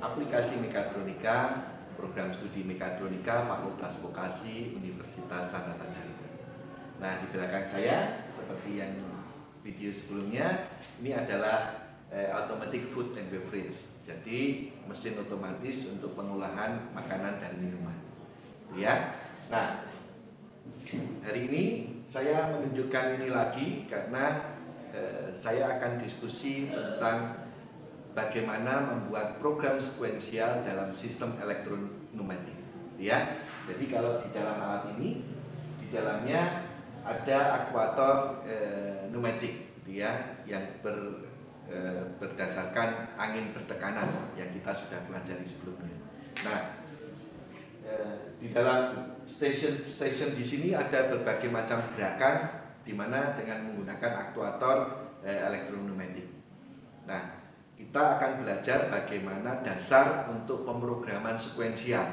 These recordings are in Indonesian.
Aplikasi Mekatronika, program studi Mekatronika, Fakultas Vokasi, Universitas Sanata Dharma. Nah, di belakang saya, seperti yang video sebelumnya, ini adalah automatic food and beverage. Jadi mesin otomatis untuk pengolahan makanan dan minuman. Ya. Nah, hari ini saya menunjukkan ini lagi karena saya akan diskusi tentang bagaimana membuat program sekuensial dalam sistem elektronumetik. Ya. Jadi kalau di dalam alat ini, di dalamnya ada akuator numetik, ya, yang berdasarkan angin bertekanan yang kita sudah pelajari sebelumnya. Nah, di dalam station di sini ada berbagai macam gerakan, di mana dengan menggunakan aktuator elektronumetik. Nah, kita akan belajar bagaimana dasar untuk pemrograman sekuensial,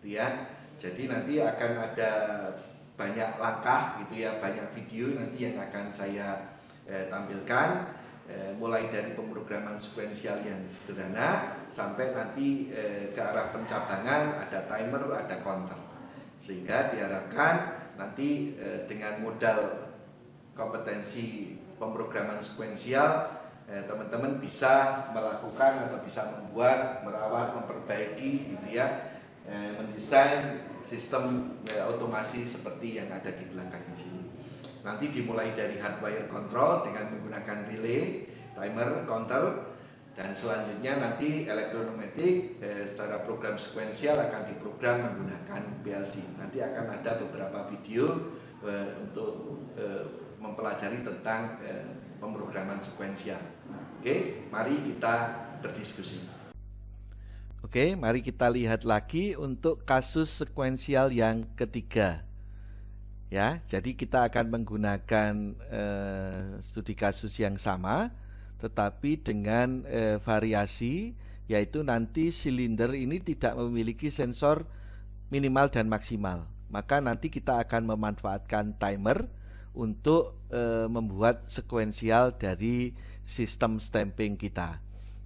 ya. Jadi nanti akan ada banyak langkah, gitu ya, banyak video nanti yang akan saya tampilkan, mulai dari pemrograman sekuensial yang sederhana sampai nanti ke arah pencabangan, ada timer, ada counter, sehingga diharapkan nanti dengan modal kompetensi pemrograman sekuensial, teman-teman bisa melakukan atau bisa membuat, merawat, memperbaiki, gitu ya, mendesain sistem otomasi seperti yang ada di belakang di sini. Nanti dimulai dari hardware control dengan menggunakan relay, timer, counter, dan selanjutnya nanti elektronumetik secara program sekuensial akan diprogram menggunakan PLC. Nanti akan ada beberapa video untuk mempelajari tentang pemrograman sekuensial. Oke, mari kita berdiskusi. Oke, mari kita lihat lagi untuk kasus sekuensial yang ketiga. Ya, jadi kita akan menggunakan studi kasus yang sama, tetapi dengan variasi, yaitu nanti silinder ini tidak memiliki sensor minimal dan maksimal. Maka nanti kita akan memanfaatkan timer untuk membuat sekuensial dari sistem stamping kita.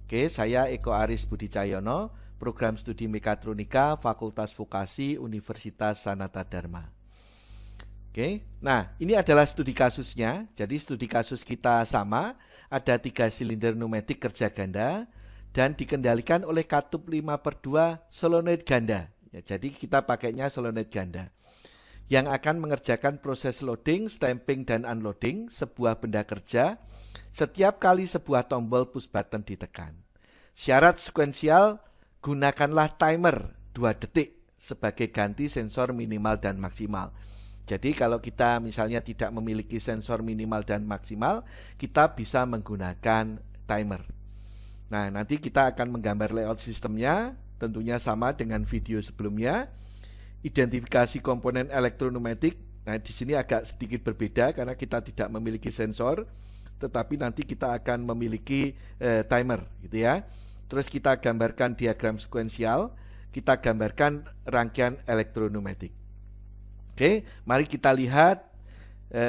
Oke, saya Eko Aris Budi Cahyono, program studi Mekatronika, Fakultas Vokasi, Universitas Sanata Dharma. Oke, nah ini adalah studi kasusnya. Jadi studi kasus kita sama, ada 3 silinder numetik kerja ganda dan dikendalikan oleh katup 5/2 solenoid ganda. Ya, jadi kita pakainya solenoid ganda yang akan mengerjakan proses loading, stamping, dan unloading sebuah benda kerja setiap kali sebuah tombol push button ditekan. Syarat sekuensial, gunakanlah timer 2 detik sebagai ganti sensor minimal dan maksimal. Jadi kalau kita misalnya tidak memiliki sensor minimal dan maksimal, kita bisa menggunakan timer. Nah, nanti kita akan menggambar layout sistemnya, tentunya sama dengan video sebelumnya. Identifikasi komponen elektronumetik. Nah, di sini agak sedikit berbeda karena kita tidak memiliki sensor, tetapi nanti kita akan memiliki timer, gitu ya. Terus kita gambarkan diagram sekuensial, kita gambarkan rangkaian elektronumetik. Oke, mari kita lihat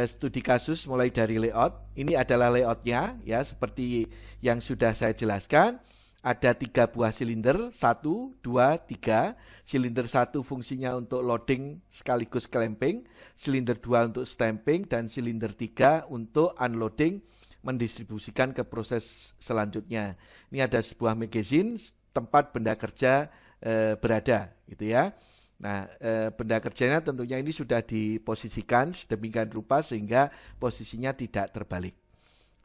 studi kasus mulai dari layout. Ini adalah layoutnya, ya, seperti yang sudah saya jelaskan. Ada 3 buah silinder, 1, 2, 3. Silinder 1 fungsinya untuk loading sekaligus clamping, silinder 2 untuk stamping, dan silinder 3 untuk unloading, mendistribusikan ke proses selanjutnya. Ini ada sebuah magazine tempat benda kerja berada, gitu ya. Nah, benda kerjanya tentunya ini sudah diposisikan sedemikian rupa sehingga posisinya tidak terbalik.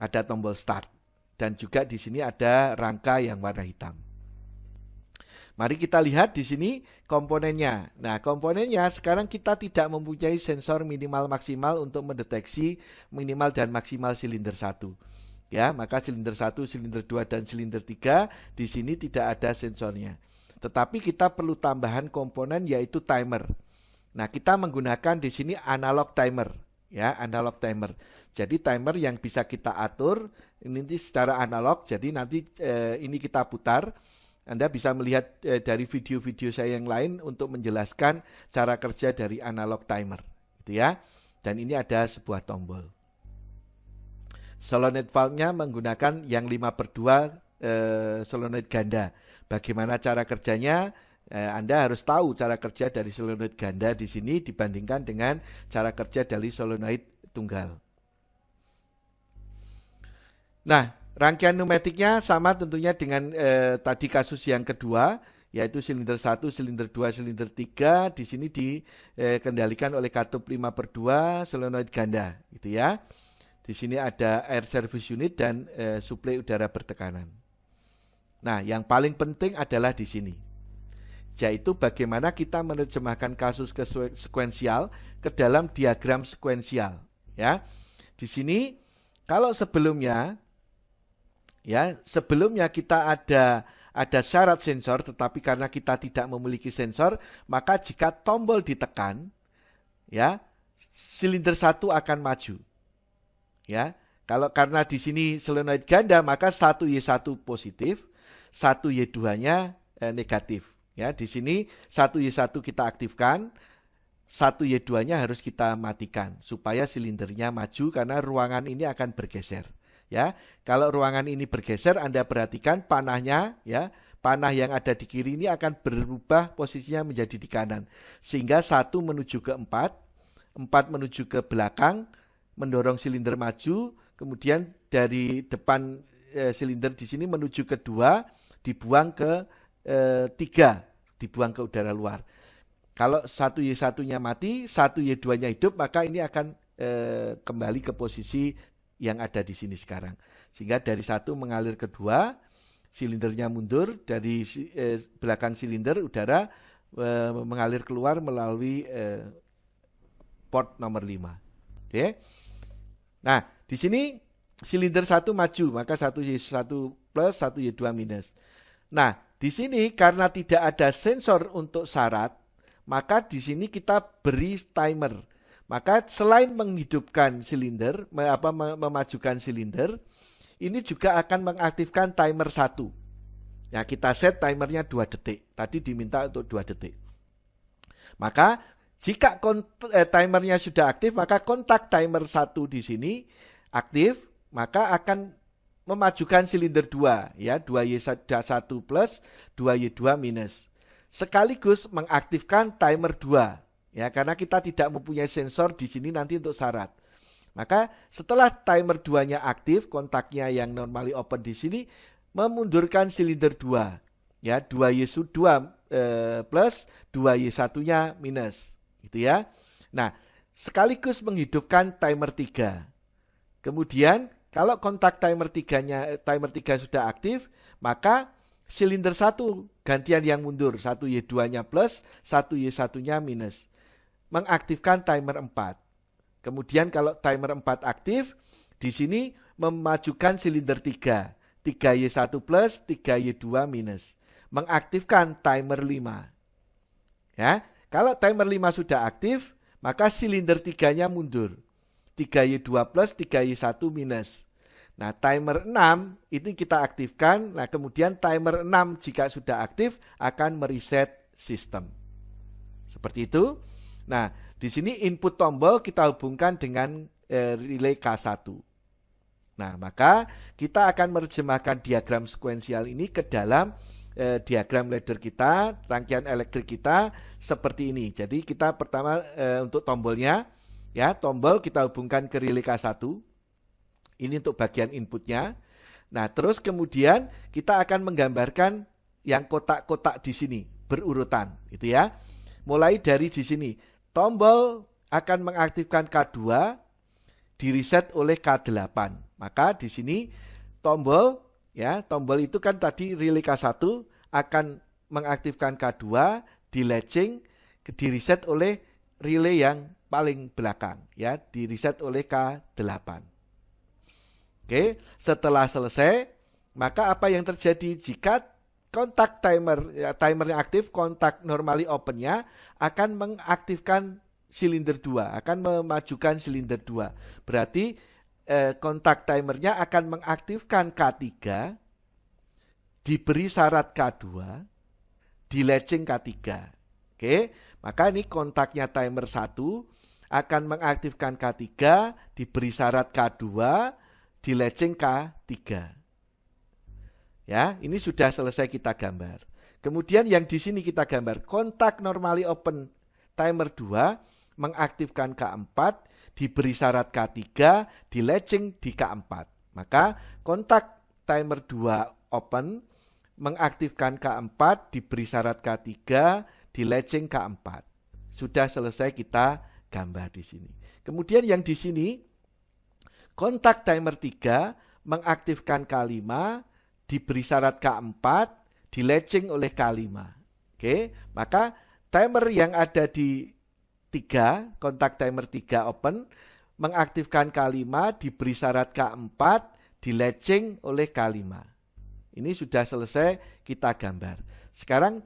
Ada tombol start. Dan juga di sini ada rangka yang warna hitam. Mari kita lihat di sini komponennya. Nah, komponennya sekarang kita tidak mempunyai sensor minimal maksimal untuk mendeteksi minimal dan maksimal silinder 1. Ya, maka silinder 1, silinder 2, dan silinder 3 di sini tidak ada sensornya. Tetapi kita perlu tambahan komponen yaitu timer. Nah, kita menggunakan di sini analog timer. Ya, analog timer. Jadi timer yang bisa kita atur ini secara analog. Jadi nanti ini kita putar. Anda bisa melihat dari video-video saya yang lain untuk menjelaskan cara kerja dari analog timer, gitu ya. Dan ini ada sebuah tombol. Solenoid valve-nya menggunakan yang 5/2 solenoid ganda. Bagaimana cara kerjanya? Anda harus tahu cara kerja dari solenoid ganda di sini dibandingkan dengan cara kerja dari solenoid tunggal. Nah, rangkaian pneumatiknya sama tentunya dengan tadi kasus yang kedua, yaitu silinder 1, silinder 2, silinder 3. Di sini dikendalikan oleh katup 5/2 solenoid ganda, gitu ya. Di sini ada air service unit dan suplai udara bertekanan. Nah, yang paling penting adalah di sini, yaitu bagaimana kita menerjemahkan kasus sekuensial ke dalam diagram sekuensial. Ya, di sini kalau sebelumnya kita ada syarat sensor, tetapi karena kita tidak memiliki sensor, maka jika tombol ditekan, ya, silinder 1 akan maju. Ya, kalau karena di sini solenoid ganda, maka 1Y1 positif, 1Y2-nya negatif. Ya, di sini 1Y1 kita aktifkan, 1Y2-nya harus kita matikan supaya silindernya maju karena ruangan ini akan bergeser. Ya, kalau ruangan ini bergeser, Anda perhatikan panahnya, ya, panah yang ada di kiri ini akan berubah posisinya menjadi di kanan, sehingga 1 menuju ke 4 menuju ke belakang, mendorong silinder maju, kemudian dari depan silinder di sini menuju ke 2, dibuang ke 3, dibuang ke udara luar. Kalau 1Y1-nya mati, 1Y2-nya hidup, maka ini akan kembali ke posisi yang ada di sini sekarang. Sehingga dari 1 mengalir ke 2, silindernya mundur, dari belakang silinder udara mengalir keluar melalui port nomor 5. Oke. Nah, di sini silinder 1 maju, maka 1Y1 plus, 1Y2 minus. Nah, di sini karena tidak ada sensor untuk syarat, maka di sini kita beri timer. Maka selain menghidupkan silinder, memajukan silinder, ini juga akan mengaktifkan timer 1. Ya, kita set timernya 2 detik. Tadi diminta untuk 2 detik. Maka jika timernya sudah aktif, maka kontak timer 1 di sini aktif, maka akan memajukan silinder 2, ya, 2Y1 plus, 2Y2 minus. Sekaligus mengaktifkan timer 2. Ya, karena kita tidak mempunyai sensor di sini nanti untuk syarat. Maka setelah timer 2-nya aktif, kontaknya yang normally open di sini memundurkan silinder 2. Ya, 2Y2 plus, 2Y1-nya minus. Gitu ya. Nah, sekaligus menghidupkan timer 3. Kemudian kalau kontak timer 3 sudah aktif, maka silinder 1 gantian yang mundur, 1Y2-nya plus, 1Y1-nya minus. Mengaktifkan timer 4. Kemudian kalau timer 4 aktif, di sini memajukan silinder 3. 3Y1 plus, 3Y2 minus. Mengaktifkan timer 5. Ya, kalau timer 5 sudah aktif, maka silinder 3-nya mundur. 3Y2 plus, 3Y1 minus. Nah, timer 6 itu kita aktifkan. Nah, kemudian timer 6 jika sudah aktif akan mereset sistem. Seperti itu. Nah, di sini input tombol kita hubungkan dengan relay K1. Nah, maka kita akan menerjemahkan diagram sekuensial ini ke dalam diagram ladder kita, rangkaian elektrik kita seperti ini. Jadi kita pertama untuk tombolnya, ya, tombol kita hubungkan ke relay K1. Ini untuk bagian inputnya. Nah, terus kemudian kita akan menggambarkan yang kotak-kotak di sini berurutan, gitu ya. Mulai dari di sini. Tombol akan mengaktifkan K2, direset oleh K8. Maka di sini tombol, ya, tombol itu kan tadi relay K1 akan mengaktifkan K2, di latching, direset oleh relay yang paling belakang, ya, direset oleh K8. Oke, setelah selesai, maka apa yang terjadi jika kontak timer, ya, timernya aktif, kontak normally opennya akan mengaktifkan silinder 2, akan memajukan silinder 2. Berarti kontak timernya akan mengaktifkan K3, diberi syarat K2, di latching K3. Oke, maka ini kontaknya timer 1 akan mengaktifkan K3, diberi syarat K2, di latching K3. Ya, ini sudah selesai kita gambar. Kemudian yang di sini kita gambar kontak normally open timer 2 mengaktifkan K4, diberi syarat K3, di latching di K4. Maka kontak timer 2 open mengaktifkan K4, diberi syarat K3, di latching K4. Sudah selesai kita gambar di sini. Kemudian yang di sini kontak timer 3 mengaktifkan K5, diberi syarat K4, di latching oleh K5. Oke, maka timer yang ada di 3, kontak timer 3 open, mengaktifkan K5, diberi syarat K4, di latching oleh K5. Ini sudah selesai kita gambar. Sekarang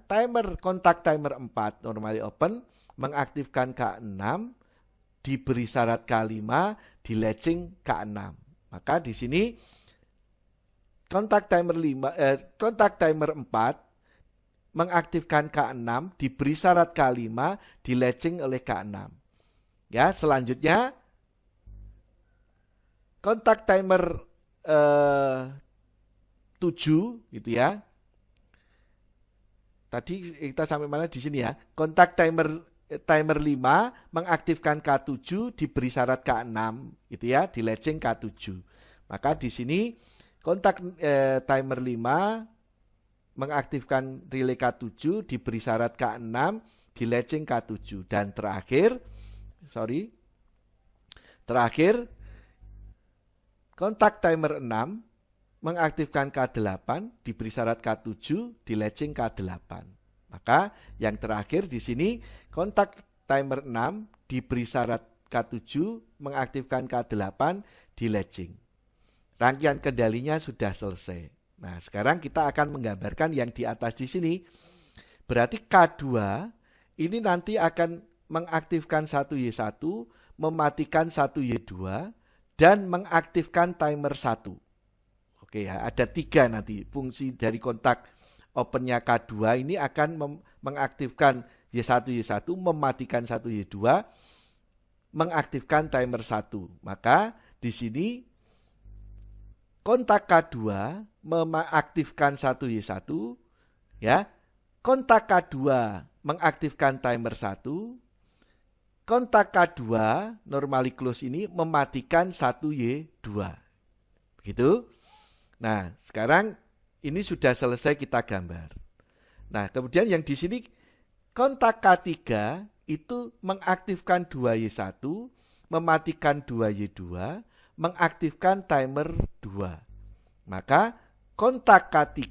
kontak timer 4 normally open, mengaktifkan K6, diberi syarat K5, di latching K6. Maka di sini kontak timer 4 mengaktifkan K6, diberi syarat K5, di latching oleh K6. Ya, selanjutnya kontak timer 7 gitu ya. Tadi kita sampai mana di sini ya? Kontak timer 5 mengaktifkan K7, diberi syarat K6 gitu ya, di latching K7. Maka di sini kontak timer 5 mengaktifkan relay K7, diberi syarat K6, di latching K7. Dan terakhir kontak timer 6 mengaktifkan K8, diberi syarat K7, di latching K8. Maka yang terakhir di sini kontak timer 6 diberi syarat K7, mengaktifkan K8, di latching. Rangkaian kendalinya sudah selesai. Nah, sekarang kita akan menggambarkan yang di atas di sini. Berarti K2 ini nanti akan mengaktifkan 1Y1, mematikan 1Y2, dan mengaktifkan timer 1. Oke ya, ada 3 nanti fungsi dari kontak opennya K2 ini akan mengaktifkan Y1, mematikan 1Y2, mengaktifkan timer 1. Maka di sini kontak K2 mengaktifkan 1Y1, ya. Kontak K2 mengaktifkan timer 1. Kontak K2 normally close ini mematikan 1Y2. Begitu? Nah, sekarang ini sudah selesai kita gambar. Nah, kemudian yang di sini kontak K3 itu mengaktifkan 2Y1, mematikan 2Y2, mengaktifkan timer 2. Maka kontak K3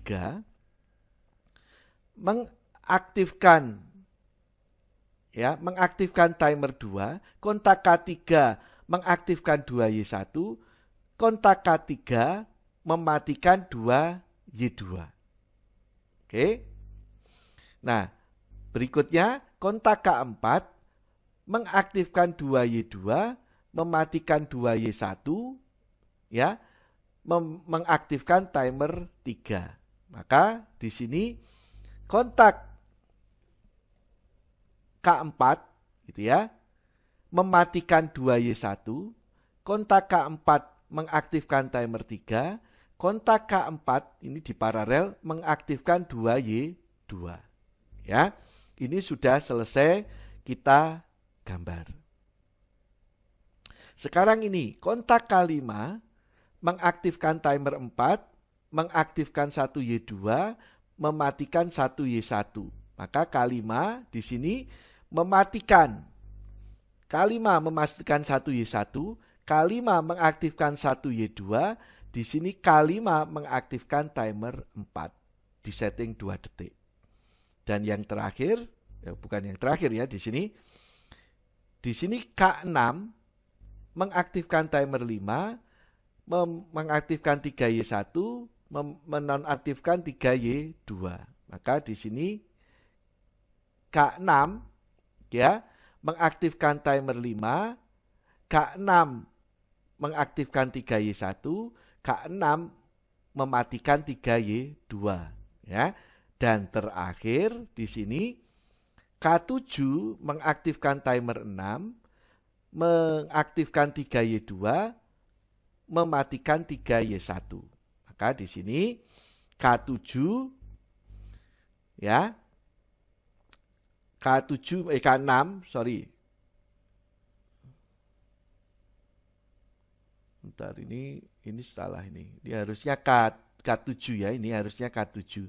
mengaktifkan timer 2, kontak K3 mengaktifkan 2Y1, kontak K3 mematikan 2Y2. Oke. Nah, berikutnya kontak K4 mengaktifkan 2Y2, mematikan 2Y1, ya, mengaktifkan timer 3. Maka di sini kontak K4 gitu ya, mematikan 2Y1, kontak K4 mengaktifkan timer 3, kontak K4 ini di paralel mengaktifkan 2Y2. Ya, ini sudah selesai kita gambar. Sekarang ini kontak K5 mengaktifkan timer 4, mengaktifkan 1Y2, mematikan 1Y1. Maka K5 di sini mematikan. K5 memastikan 1Y1, K5 mengaktifkan 1Y2, di sini K5 mengaktifkan timer 4, di setting 2 detik. Dan yang terakhir, bukan yang terakhir ya, di sini K6 mengaktifkan timer 5, mengaktifkan 3Y1, menonaktifkan 3Y2. Maka di sini K6 ya mengaktifkan timer 5, K6 mengaktifkan 3Y1, K6 mematikan 3Y2 ya. Dan terakhir di sini K7 mengaktifkan timer 6, mengaktifkan 3Y2, mematikan 3Y1. Maka di sini K7 ya. K6, sorry. Bentar, ini salah ini. Ini harusnya K7 ya, ini harusnya K7.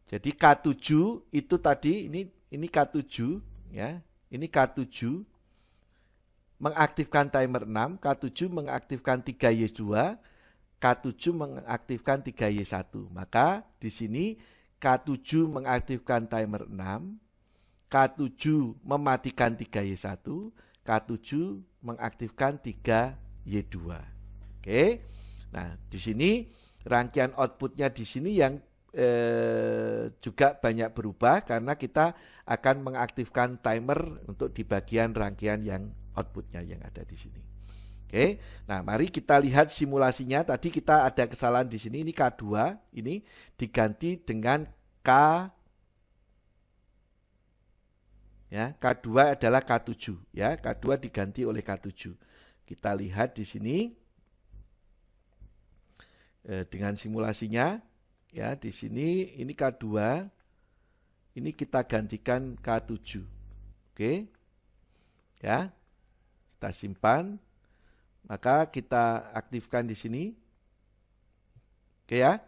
Jadi K7 itu tadi ini K7 ya. Ini K7 mengaktifkan timer 6, K7 mengaktifkan 3Y2, K7 mengaktifkan 3Y1. Maka di sini K7 mengaktifkan timer 6, K7 mematikan 3Y1, K7 mengaktifkan 3Y2. Oke. Nah, di sini rangkaian outputnya di sini yang juga banyak berubah karena kita akan mengaktifkan timer untuk di bagian rangkaian yang outputnya yang ada di sini. Oke, nah mari kita lihat simulasinya. Tadi kita ada kesalahan di sini. Ini K2, ini diganti dengan K. Ya, K2 adalah K7. Ya, K2 diganti oleh K7. Kita lihat di sini dengan simulasinya. Ya, di sini ini K2, ini kita gantikan K7. Oke. Ya. Kita simpan. Maka kita aktifkan di sini. Oke ya.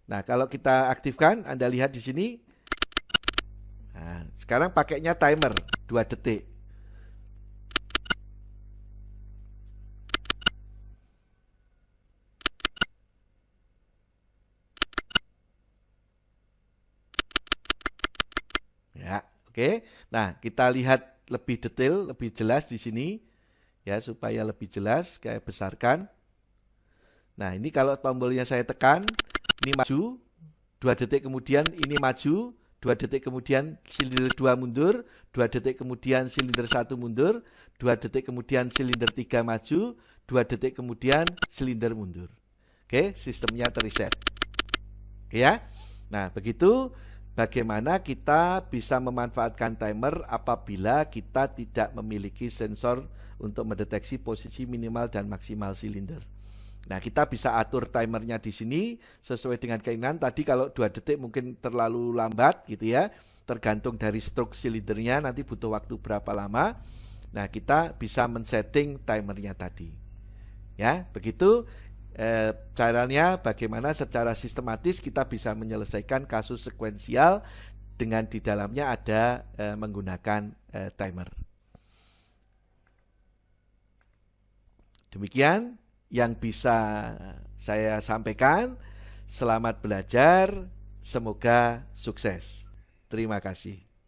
Nah, kalau kita aktifkan, Anda lihat di sini. Nah, sekarang pakainya timer 2 detik. Ya, oke. Nah, kita lihat lebih detail, lebih jelas di sini. Ya, supaya lebih jelas, saya besarkan. Nah, ini kalau tombolnya saya tekan, ini maju, 2 detik kemudian ini maju, 2 detik kemudian silinder 2 mundur, 2 detik kemudian silinder 1 mundur, 2 detik kemudian silinder 3 maju, 2 detik kemudian silinder mundur. Oke, sistemnya terreset. Oke ya. Nah, begitu bagaimana kita bisa memanfaatkan timer apabila kita tidak memiliki sensor untuk mendeteksi posisi minimal dan maksimal silinder. Nah, kita bisa atur timernya di sini sesuai dengan keinginan. Tadi kalau 2 detik mungkin terlalu lambat gitu ya. Tergantung dari stroke silindernya nanti butuh waktu berapa lama. Nah, kita bisa men-setting timernya tadi. Ya, begitu caranya bagaimana secara sistematis kita bisa menyelesaikan kasus sekuensial dengan di dalamnya ada menggunakan timer. Demikian yang bisa saya sampaikan. Selamat belajar, semoga sukses. Terima kasih.